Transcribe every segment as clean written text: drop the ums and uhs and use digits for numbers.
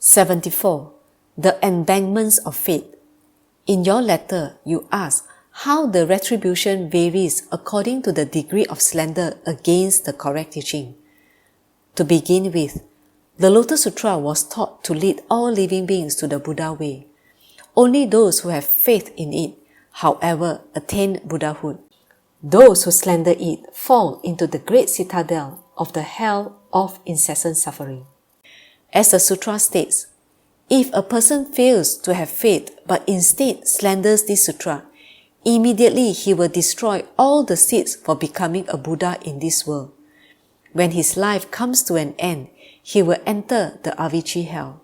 74. The Embankments of Faith. In your letter, you ask how the retribution varies according to the degree of slander against the correct teaching. To begin with, the Lotus Sutra was taught to lead all living beings to the Buddha way. Only those who have faith in it, however, attain Buddhahood. Those who slander it fall into the great citadel of the hell of incessant suffering. As the sutra states, if a person fails to have faith but instead slanders this sutra, immediately he will destroy all the seeds for becoming a Buddha in this world. When his life comes to an end, he will enter the Avicii hell.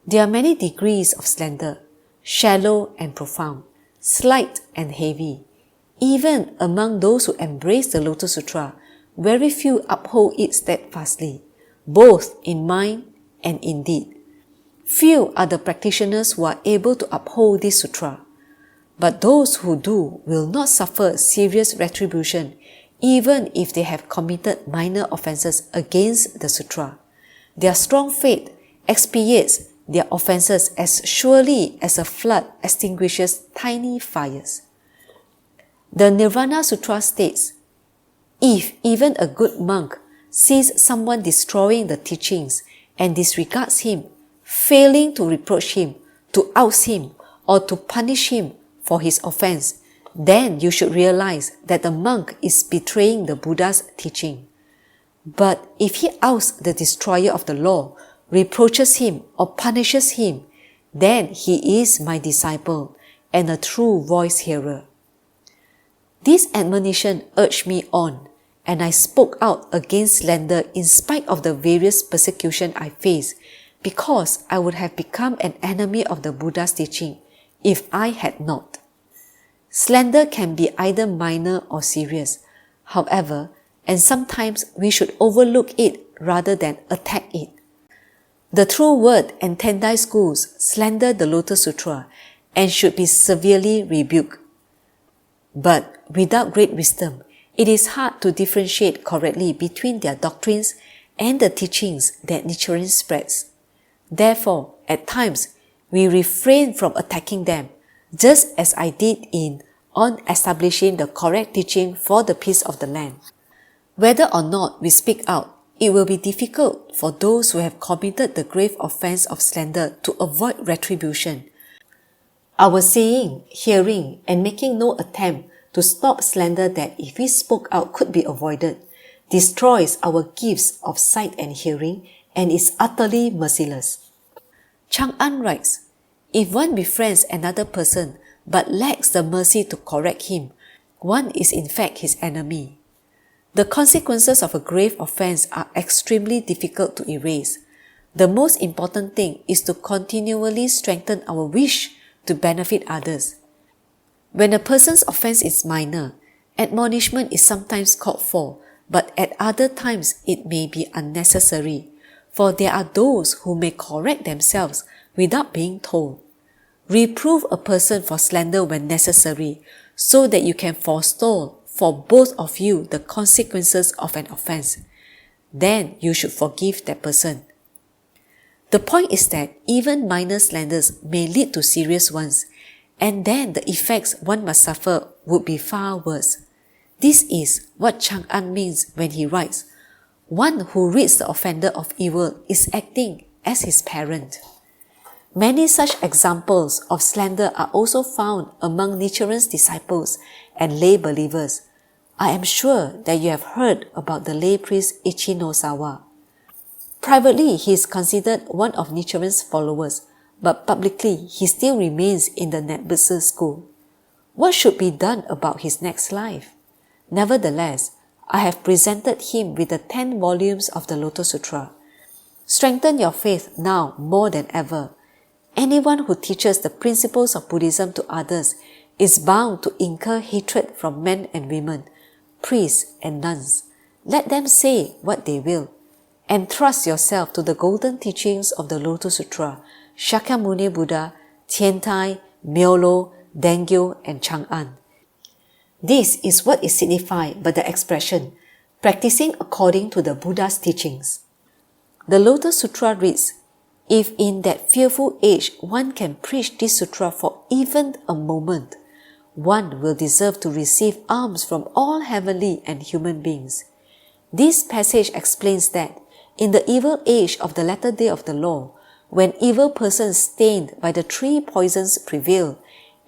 There are many degrees of slander, shallow and profound, slight and heavy. Even among those who embrace the Lotus Sutra, very few uphold it steadfastly, both in mind and in deed. Few are the practitioners who are able to uphold this sutra, but those who do will not suffer serious retribution even if they have committed minor offenses against the sutra. Their strong faith expiates their offenses as surely as a flood extinguishes tiny fires. The Nirvana Sutra states, if even a good monk sees someone destroying the teachings and disregards him, failing to reproach him, to oust him, or to punish him for his offense, then you should realize that the monk is betraying the Buddha's teaching. But if he ousts the destroyer of the law, reproaches him, or punishes him, then he is my disciple and a true voice hearer. This admonition urged me on, and I spoke out against slander in spite of the various persecution I faced, because I would have become an enemy of the Buddha's teaching if I had not. Slander can be either minor or serious, however, and sometimes we should overlook it rather than attack it. The True Word and Tendai schools slander the Lotus Sutra and should be severely rebuked. But without great wisdom, it is hard to differentiate correctly between their doctrines and the teachings that Nichiren spreads. Therefore, at times, we refrain from attacking them, just as I did on establishing the correct teaching for the peace of the land. Whether or not we speak out, it will be difficult for those who have committed the grave offense of slander to avoid retribution. Our seeing, hearing, and making no attempt to stop slander that if we spoke out could be avoided, destroys our gifts of sight and hearing and is utterly merciless. Chang'an writes, if one befriends another person but lacks the mercy to correct him, one is in fact his enemy. The consequences of a grave offense are extremely difficult to erase. The most important thing is to continually strengthen our wish to benefit others. When a person's offense is minor, admonishment is sometimes called for, but at other times it may be unnecessary, for there are those who may correct themselves without being told. Reprove a person for slander when necessary, so that you can forestall for both of you the consequences of an offense. Then you should forgive that person. The point is that even minor slanders may lead to serious ones, and then the effects one must suffer would be far worse. This is what Chang'an means when he writes, one who rids the offender of evil is acting as his parent. Many such examples of slander are also found among Nichiren's disciples and lay believers. I am sure that you have heard about the lay priest Ichinosawa. Privately, he is considered one of Nichiren's followers, but publicly he still remains in the Netbutsu school. What should be done about his next life? Nevertheless, I have presented him with the 10 volumes of the Lotus Sutra. Strengthen your faith now more than ever. Anyone who teaches the principles of Buddhism to others is bound to incur hatred from men and women, priests and nuns. Let them say what they will. Entrust yourself to the golden teachings of the Lotus Sutra, Shakyamuni Buddha, Tiantai, Myolo, Dengyo, and Chang'an. This is what is signified by the expression, practicing according to the Buddha's teachings. The Lotus Sutra reads, If in that fearful age one can preach this sutra for even a moment, one will deserve to receive alms from all heavenly and human beings. This passage explains that in the evil age of the latter day of the law, when evil persons stained by the three poisons prevail,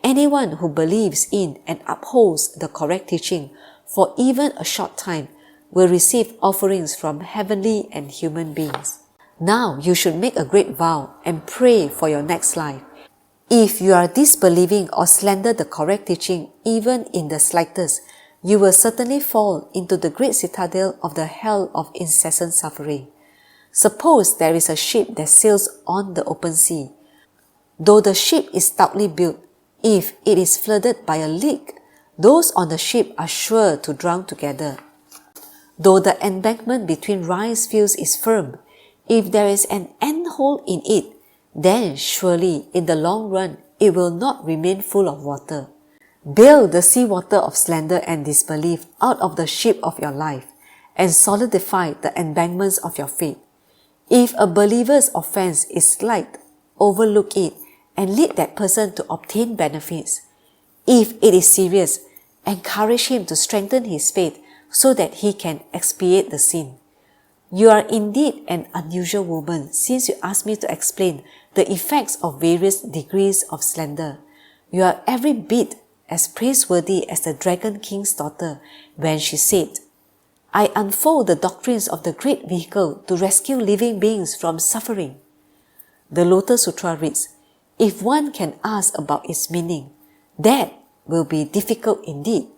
anyone who believes in and upholds the correct teaching for even a short time will receive offerings from heavenly and human beings. Now you should make a great vow and pray for your next life. If you are disbelieving or slander the correct teaching even in the slightest, you will certainly fall into the great citadel of the hell of incessant suffering. Suppose there is a ship that sails on the open sea. Though the ship is stoutly built, if it is flooded by a leak, those on the ship are sure to drown together. Though the embankment between rice fields is firm, if there is an ant hole in it, then surely in the long run it will not remain full of water. Bail the sea water of slander and disbelief out of the ship of your life, and solidify the embankments of your faith. If a believer's offense is slight, overlook it and lead that person to obtain benefits. If it is serious, encourage him to strengthen his faith so that he can expiate the sin. You are indeed an unusual woman, since you asked me to explain the effects of various degrees of slander. You are every bit as praiseworthy as the Dragon King's daughter when she said, "I unfold the doctrines of the great vehicle to rescue living beings from suffering." The Lotus Sutra reads, "If one can ask about its meaning, that will be difficult indeed."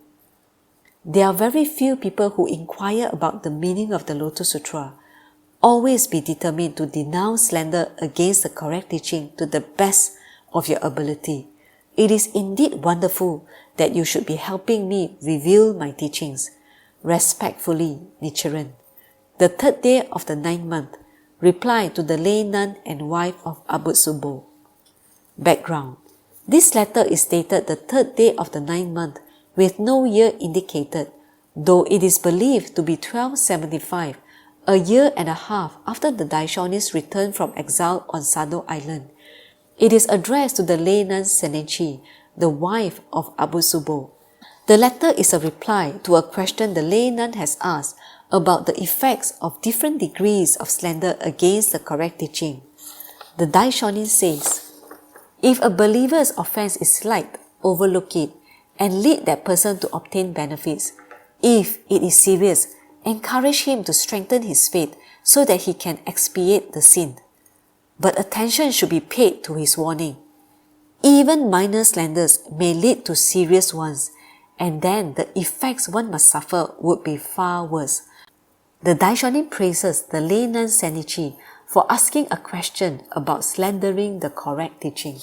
There are very few people who inquire about the meaning of the Lotus Sutra. Always be determined to denounce slander against the correct teaching to the best of your ability. It is indeed wonderful that you should be helping me reveal my teachings. Respectfully, Nichiren. The 3rd day of the 9th month. Reply to the lay nun and wife of Abutsu-bō. Background. This letter is dated the 3rd day of the 9th month with no year indicated, though it is believed to be 1275, a year and a half after the Daishonin's return from exile on Sado Island. It is addressed to the lay nun Sennichi, the wife of Abutsu-bō. The letter is a reply to a question the lay nun has asked about the effects of different degrees of slander against the correct teaching. The Daishonin says, "If a believer's offense is slight, overlook it and lead that person to obtain benefits. If it is serious, encourage him to strengthen his faith so that he can expiate the sin. But attention should be paid to his warning. Even minor slanders may lead to serious ones, and then the effects one must suffer would be far worse." The Daishonin praises the lay nun Sennichi for asking a question about slandering the correct teaching.